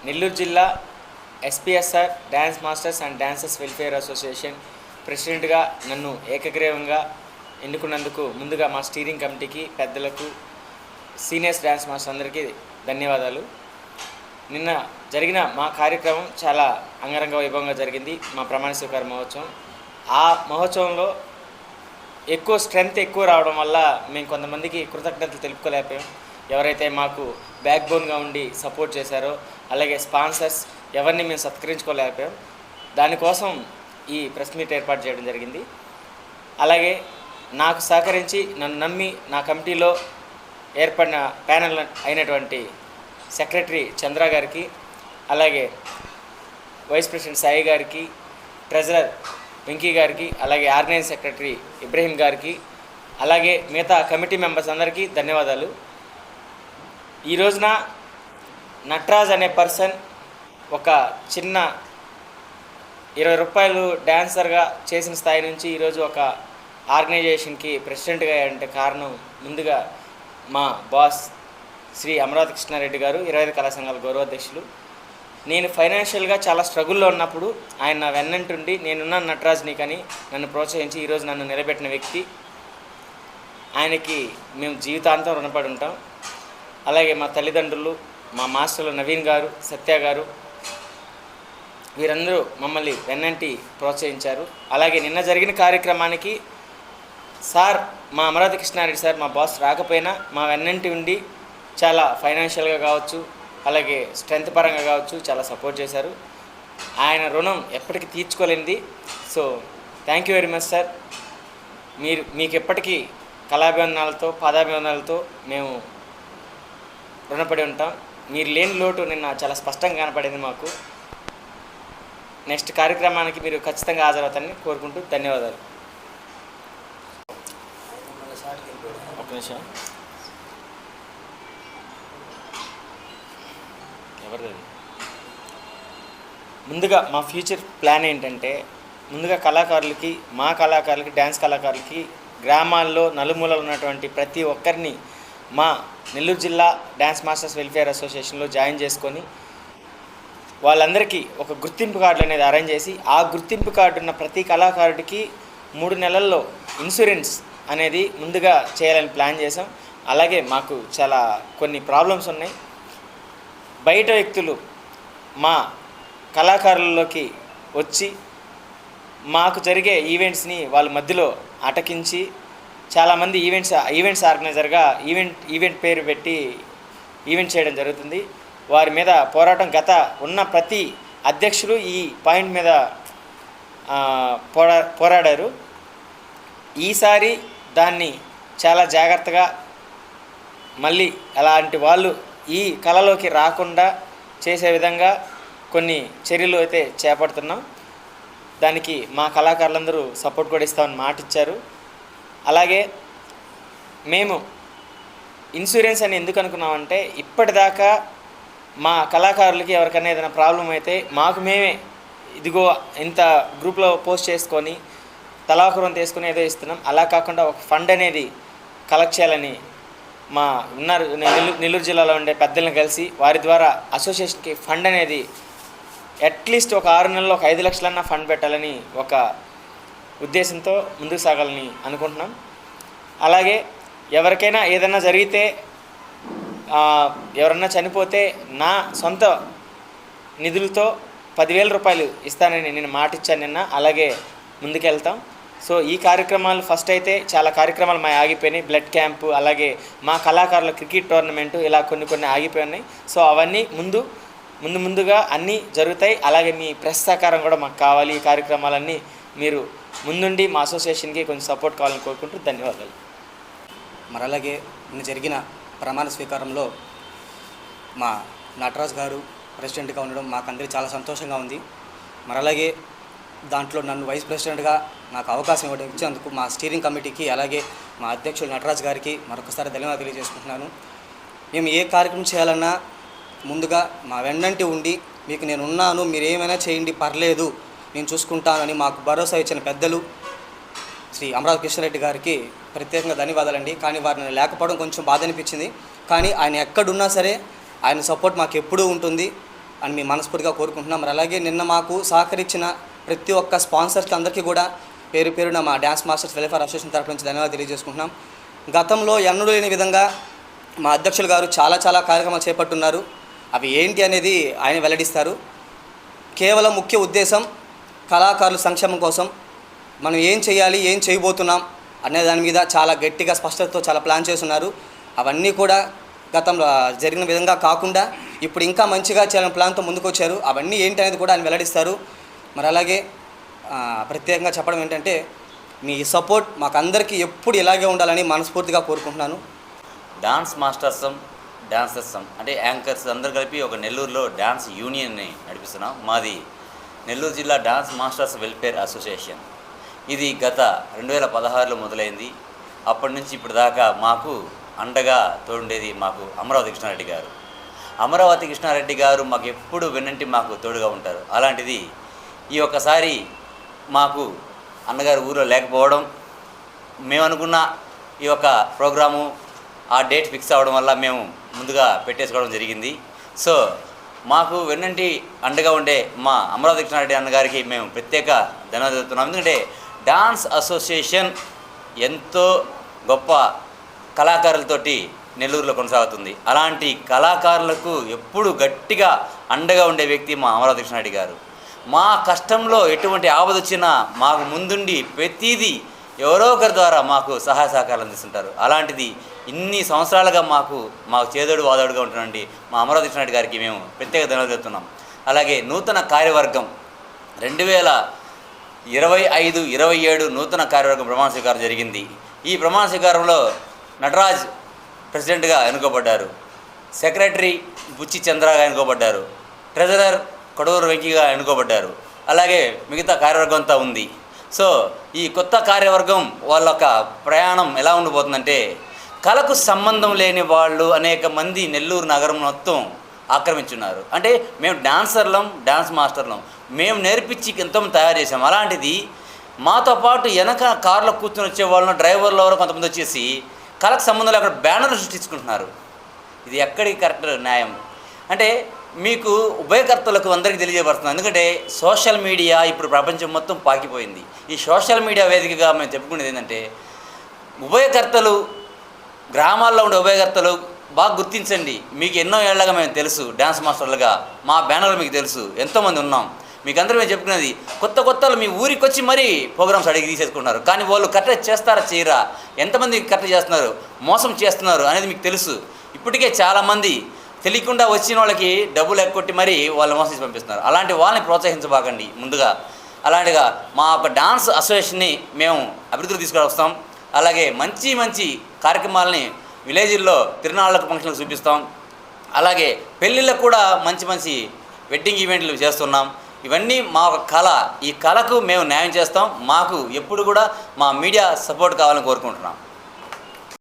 నెల్లూరు జిల్లా SPSR dance masters and dancers welfare association ప్రెసిడెంట్గా నన్ను ఏకగ్రీవంగా ఎన్నుకున్నందుకు ముందుగా మా స్టీరింగ్ కమిటీకి, పెద్దలకు, సీనియర్స్ డ్యాన్స్ మాస్టర్స్ అందరికీ ధన్యవాదాలు. నిన్న జరిగిన మా కార్యక్రమం చాలా అంగరంగ వైభవంగా జరిగింది. మా ప్రమాణ స్వీకార మహోత్సవం. ఆ మహోత్సవంలో స్ట్రెంత్ ఎక్కువ రావడం వల్ల మేము కొంతమందికి కృతజ్ఞతలు తెలుపుకోలేకపోయాం. ఎవరైతే మాకు బ్యాక్ బోన్గా ఉండి సపోర్ట్ చేశారో, అలాగే స్పాన్సర్స్ ఎవరిని మేము సత్కరించుకోలేకపోయాం. దానికోసం ఈ ప్రెస్ మీట్ ఏర్పాటు చేయడం జరిగింది. అలాగే నాకు సహకరించి నన్ను నమ్మి నా కమిటీలో ఏర్పడిన ప్యానెల్ అయినటువంటి సెక్రటరీ చంద్ర గారికి, అలాగే వైస్ ప్రెసిడెంట్ సాయి గారికి, ట్రెజరర్ వెంకీ గారికి, అలాగే ఆర్గనైజింగ్ సెక్రటరీ ఇబ్రహీం గారికి, అలాగే మిగతా కమిటీ మెంబర్స్ అందరికీ ధన్యవాదాలు. ఈ రోజున నటరాజ్ అనే పర్సన్ ఒక చిన్న 20 రూపాయలు డాన్సర్గా చేసిన స్థాయి నుంచి ఈరోజు ఒక ఆర్గనైజేషన్కి ప్రెసిడెంట్గా అంటే కారణం ముందుగా మా బాస్ శ్రీ అమరావతి కృష్ణారెడ్డి గారు, 25 కళా సంఘాల గౌరవాధ్యక్షులు. నేను ఫైనాన్షియల్గా చాలా స్ట్రగుల్లో ఉన్నప్పుడు ఆయన నా వెన్నంటుండి నేనున్నాను నటరాజ్ నీకని నన్ను ప్రోత్సహించి ఈరోజు నన్ను నిలబెట్టిన వ్యక్తి. ఆయనకి మేము జీవితాంతం రుణపడి ఉంటాం. అలాగే మా తల్లిదండ్రులు, మా మాస్టర్లు నవీన్ గారు, సత్య గారు, వీరందరూ మమ్మల్ని వెన్నంటి ప్రోత్సహించారు. అలాగే నిన్న జరిగిన కార్యక్రమానికి సార్, మా అమరావతి కృష్ణారెడ్డి సార్, మా బాస్ రాకపోయినా మా వెన్నంటి ఉండి చాలా ఫైనాన్షియల్గా కావచ్చు, అలాగే స్ట్రెంత్ పరంగా కావచ్చు చాలా సపోర్ట్ చేశారు. ఆయన రుణం ఎప్పటికీ తీర్చుకోలేనిది. So thank you very much sir. మీకు ఎప్పటికీ కళాభివందనాలతో, పాదాభివందనాలతో మేము రుణపడి ఉంటాం. మీరు లేని లోటు నిన్న చాలా స్పష్టంగా కనపడింది మాకు. నెక్స్ట్ కార్యక్రమానికి మీరు ఖచ్చితంగా హాజరవుతారని కోరుకుంటూ ధన్యవాదాలు. ఒక నిమిషం. ఎవరిది? ముందుగా మా ఫ్యూచర్ ప్లాన్ ఏంటంటే, ముందుగా కళాకారులకి, మా కళాకారులకి, డ్యాన్స్ కళాకారులకి గ్రామాల్లో నలుమూలలు ఉన్నటువంటి ప్రతి ఒక్కరిని మా నెల్లూరు జిల్లా డ్యాన్స్ మాస్టర్స్ వెల్ఫేర్ అసోసియేషన్లో జాయిన్ చేసుకొని వాళ్ళందరికీ ఒక గుర్తింపు కార్డులు అనేది అరేంజ్ చేసి, ఆ గుర్తింపు కార్డు ఉన్న ప్రతి కళాకారుడికి 3 నెలల్లో ఇన్సూరెన్స్ అనేది ముందుగా చేయాలని ప్లాన్ చేసాం. అలాగే మాకు చాలా కొన్ని ప్రాబ్లమ్స్ ఉన్నాయి. బయట వ్యక్తులు మా కళాకారులలోకి వచ్చి మాకు జరిగే ఈవెంట్స్ని వాళ్ళ మధ్యలో అటకించి చాలామంది ఈవెంట్స్ ఆర్గనైజర్గా ఈవెంట్ పేరు పెట్టి ఈవెంట్ చేయడం జరుగుతుంది. వారి మీద పోరాటం గత ఉన్న ప్రతి అధ్యక్షులు ఈ పాయింట్ మీద పోరాడారు. ఈసారి దాన్ని చాలా జాగ్రత్తగా మళ్ళీ అలాంటి వాళ్ళు ఈ కళలోకి రాకుండా చేసే విధంగా కొన్ని చర్యలు అయితే చేపడుతున్నాం. దానికి మా కళాకారులందరూ సపోర్ట్ కూడా ఇస్తామని మాట ఇచ్చారు. అలాగే మేము ఇన్సూరెన్స్ అని ఎందుకు అనుకున్నామంటే, ఇప్పటిదాకా మా కళాకారులకి ఎవరికైనా ఏదైనా ప్రాబ్లం అయితే మాకు మేమే ఇదిగో ఇంత గ్రూప్లో పోస్ట్ చేసుకొని తలాకురం తీసుకుని ఏదో ఇస్తున్నాం. అలా కాకుండా ఒక ఫండ్ అనేది కలెక్ట్ చేయాలని మా నెల్లూరు జిల్లాలో ఉండే పెద్దలను కలిసి వారి ద్వారా అసోసియేషన్కి ఫండ్ అనేది అట్లీస్ట్ ఒక 6 నెలల్లో ఒక 5 లక్షలన్నా ఫండ్ పెట్టాలని ఒక ఉద్దేశంతో ముందుకు సాగాలని అనుకుంటున్నాం. అలాగే ఎవరికైనా ఏదైనా జరిగితే, ఎవరన్నా చనిపోతే నా సొంత నిధులతో 10,000 రూపాయలు ఇస్తానని నేను మాట ఇచ్చాను నిన్న. అలాగే ముందుకెళ్తాం. సో ఈ కార్యక్రమాలు ఫస్ట్ అయితే చాలా కార్యక్రమాలు మా ఆగిపోయినాయి. బ్లడ్ క్యాంపు, అలాగే మా కళాకారుల క్రికెట్ టోర్నమెంటు, ఇలా కొన్ని ఆగిపోయినాయి. సో అవన్నీ ముందుగా అన్నీ జరుగుతాయి. అలాగే మీ ప్రెస్ సహకారం కూడా మాకు కావాలి. ఈ కార్యక్రమాలన్నీ మీరు ముందుండి మా అసోసియేషన్కి కొంచెం సపోర్ట్ కావాలని కోరుకుంటూ ధన్యవాదాలు. మరి అలాగే నిన్న జరిగిన ప్రమాణ స్వీకారంలో మా నటరాజ్ గారు ప్రెసిడెంట్గా ఉండడం మాకందరికీ చాలా సంతోషంగా ఉంది. మరి అలాగే దాంట్లో నన్ను వైస్ ప్రెసిడెంట్గా నాకు అవకాశం ఇచ్చినందుకు మా స్టీరింగ్ కమిటీకి, అలాగే మా అధ్యక్షులు నటరాజ్ గారికి మరొకసారి ధన్యవాదాలు తెలియజేసుకుంటున్నాను. మేము ఏ కార్యక్రమం చేయాలన్నా ముందుగా మా వెన్నంటి ఉండి, మీకు నేను ఉన్నాను, మీరు ఏమైనా చేయండి, పర్లేదు, నేను చూసుకుంటానని మాకు భరోసా ఇచ్చిన పెద్దలు శ్రీ అమరావతి కృష్ణారెడ్డి గారికి ప్రత్యేకంగా ధన్యవాదాలండి. కానీ వారిని లేకపోవడం కొంచెం బాధ అనిపించింది. కానీ ఆయన ఎక్కడున్నా సరే ఆయన సపోర్ట్ మాకు ఎప్పుడూ ఉంటుంది. అని మేము మనస్ఫూర్తిగా కోరుకుంటున్నాం. మరి అలాగే నిన్న మాకు సహకరించిన ప్రతి ఒక్క స్పాన్సర్స్కి అందరికీ కూడా పేరు పేరున మా డ్యాన్స్ మాస్టర్స్ వెల్ఫేర్ అసోసియేషన్ తరఫు నుంచి ధన్యవాదాలు తెలియజేసుకుంటున్నాం. గతంలో ఎన్నడూ లేని విధంగా మా అధ్యక్షులు గారు చాలా కార్యక్రమాలు చేపట్టున్నారు. అవి ఏంటి అనేది ఆయన వెల్లడిస్తారు. కేవలం ముఖ్య ఉద్దేశం కళాకారుల సంక్షేమం కోసం మనం ఏం చేయాలి, ఏం చేయబోతున్నాం అనే దాని మీద చాలా గట్టిగా స్పష్టతతో చాలా ప్లాన్ చేస్తున్నారు. అవన్నీ కూడా గతంలో జరిగిన విధంగా కాకుండా ఇప్పుడు ఇంకా మంచిగా చేయాలని ప్లాన్తో ముందుకు వచ్చారు. అవన్నీ ఏంటి అనేది కూడా ఆయన వెల్లడిస్తారు. మరి అలాగే ప్రత్యేకంగా చెప్పడం ఏంటంటే మీ సపోర్ట్ మాకందరికీ ఎప్పుడు ఇలాగే ఉండాలని మనస్ఫూర్తిగా కోరుకుంటున్నాను. డాన్స్ డాన్సర్స్ అంటే యాంకర్స్ అందరు కలిపి ఒక నెల్లూరులో డాన్స్ యూనియన్ని నడిపిస్తున్నాం. మాది నెల్లూరు జిల్లా డాన్స్ మాస్టర్స్ వెల్ఫేర్ అసోసియేషన్. ఇది గత 2016లో మొదలైంది. అప్పటి నుంచి ఇప్పుడు దాకా మాకు అండగా తోడుండేది మాకు అమరావతి కృష్ణారెడ్డి గారు. అమరావతి కృష్ణారెడ్డి గారు మాకు ఎప్పుడు వెన్నంటి మాకు తోడుగా ఉంటారు. అలాంటిది ఈ ఒక్కసారి మాకు అన్నగారు ఊరిలో లేకపోవడం, మేము అనుకున్న ఈ యొక్క ప్రోగ్రాము ఆ డేట్ ఫిక్స్ అవ్వడం వల్ల మేము ముందుగా పెట్టేసుకోవడం జరిగింది. సో మాకు వెన్నంటి అండగా ఉండే మా అమరావతి కృష్ణారెడ్డి అన్నగారికి మేము ప్రత్యేక ధన్యవాదాలు చెప్తున్నాం. ఎందుకంటే డాన్స్ అసోసియేషన్ ఎంతో గొప్ప కళాకారులతోటి నెల్లూరులో కొనసాగుతుంది. అలాంటి కళాకారులకు ఎప్పుడు గట్టిగా అండగా ఉండే వ్యక్తి మా అమరావతి కృష్ణారెడ్డి గారు. మా కష్టంలో ఎటువంటి ఆపద వచ్చినా మాకు ముందుండి ప్రతిదీ ఎవరో ఒకరి ద్వారా మాకు సహాయ సహకారాలు అందిస్తుంటారు. అలాంటిది ఇన్ని సంవత్సరాలుగా మాకు చేదోడు వాదోడుగా ఉంటున్నాండి మా అమరావతి కృష్ణారెడ్డి గారికి మేము ప్రత్యేక ధన్యవాదాలు చెప్తున్నాం. అలాగే నూతన కార్యవర్గం 2025-27 నూతన కార్యవర్గం ప్రమాణ స్వీకారం జరిగింది. ఈ ప్రమాణ స్వీకారంలో నటరాజ్ ప్రెసిడెంట్గా ఎన్నుకోబడ్డారు, సెక్రటరీ బుచ్చి చంద్రగా ఎన్నుకోబడ్డారు, ట్రెజరర్ కొడవూరు వెంకీగా ఎన్నుకోబడ్డారు. అలాగే మిగతా కార్యవర్గం అంతా ఉంది. సో ఈ కొత్త కార్యవర్గం వాళ్ళ ప్రయాణం ఎలా ఉండిపోతుందంటే కళకు సంబంధం లేని వాళ్ళు అనేక మంది నెల్లూరు నగరం మొత్తం ఆక్రమించున్నారు. అంటే మేము డాన్సర్లం, డాన్స్ మాస్టర్లం, మేము నేర్పించి ఎంతోమంది తయారు చేసాం. అలాంటిది మాతో పాటు వెనక కార్లో కూర్చొని వచ్చే వాళ్ళను డ్రైవర్లు ఎవరో కొంతమంది వచ్చేసి కళకు సంబంధం లేకుండా బ్యానర్లు సృష్టించుకుంటున్నారు. ఇది ఎక్కడికి కరెక్ట్ న్యాయం? అంటే మీకు ఉభయకర్తలకు అందరికీ తెలియజేయబడుతుంది. ఎందుకంటే సోషల్ మీడియా ఇప్పుడు ప్రపంచం మొత్తం పాకిపోయింది. ఈ సోషల్ మీడియా వేదికగా మేము చెప్పుకునేది ఏంటంటే ఉభయకర్తలు, గ్రామాల్లో ఉండే ఉభయకర్తలు బాగా గుర్తించండి. మీకు ఎన్నో ఏళ్ళగా మేము తెలుసు, డ్యాన్స్ మాస్టర్లుగా మా బ్యానర్లు మీకు తెలుసు, ఎంతోమంది ఉన్నాం. మీకు అందరూ మేము చెప్పుకునేది కొత్తలు మీ ఊరికి వచ్చి మరీ ప్రోగ్రామ్స్ అడిగి తీసేసుకుంటున్నారు. కానీ వాళ్ళు కరెక్ట్ చేస్తారా చేయరా, ఎంతమంది కరెక్ట్ చేస్తున్నారు, మోసం చేస్తున్నారు అనేది మీకు తెలుసు. ఇప్పటికే చాలామంది తెలియకుండా వచ్చిన వాళ్ళకి డబ్బులు ఎక్కొట్టి మరీ వాళ్ళు మోసం చేసి పంపిస్తున్నారు. అలాంటి వాళ్ళని ప్రోత్సహించబాకండి ముందుగా. అలాంటిగా మా యొక్క డాన్స్ అసోసియేషన్ని మేము అభివృద్ధికి తీసుకువస్తాం. అలాగే మంచి కార్యక్రమాలని విలేజ్ల్లో తిరునాళ్ళకు ఫంక్షన్లకు చూపిస్తాం. అలాగే పెళ్ళిళ్ళకు కూడా మంచి వెడ్డింగ్ ఈవెంట్లు చేస్తున్నాం. ఇవన్నీ మా కళ. ఈ కళకు మేము న్యాయం చేస్తాం. మాకు ఎప్పుడు కూడా మా మీడియా సపోర్ట్ కావాలని కోరుకుంటున్నాం.